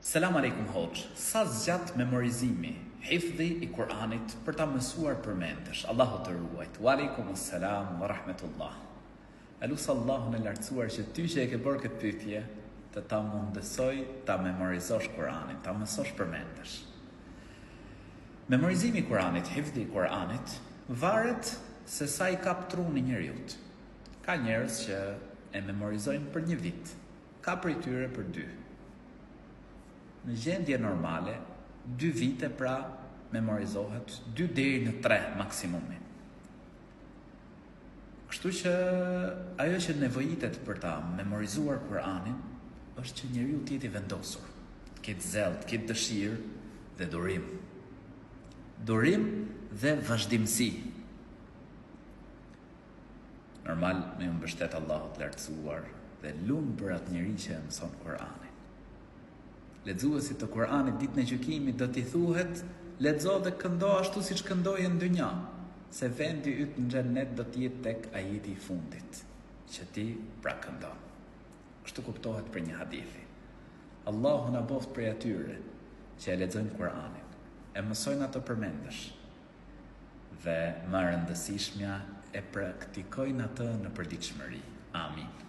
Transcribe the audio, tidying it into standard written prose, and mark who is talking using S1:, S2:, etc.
S1: Selam aleikum hoxh. Sa zgjat memorizimi, hifdhi i Kur'anit për ta mësuar përmendesh? Allahu të ruajt. Wa alaikumus salam wa rahmatullah. Elus Allahun e lartësuar që ty që e ke bërë këtë pyetje, të ta mundësoj ta memorizosh Kur'anin, ta mësosh përmendesh. Memorizimi i Kur'anit, hifdhi i Kur'anit, varet se sa i kap truni njeriut. Ka njerëz që e memorizojnë për 1 vit, ka prej tyre për 2. Në gjendje normale, 2 vite pra memorizohet, 2 deri në 3 maksimumi. Kështu që ajo që nevojitet për ta memorizuar Kur'anin është që njeriu të jetë i vendosur, të ketë zell, të ketë dëshirë dhe durim. Durim dhe vazhdimsi. Normal me mbështet Allahut lartësuar dhe lumë për atë njeri që e mëson Kur'anin. Lexuesit të Kur'anit ditën e gjykimit do t'i thuhet, lexo dhe këndo ashtu siç këndoje në dynja, se vendi yt në xhennet do të jetë tek ajeti i fundit, që ti pra këndon. Kështu kuptohet për një hadithi. Allahu na boft prej atyre që e lexojnë Kur'anin, e mësojnë ato përmendesh dhe më rëndësishmja e praktikojnë atë në përditshmëri. Amin.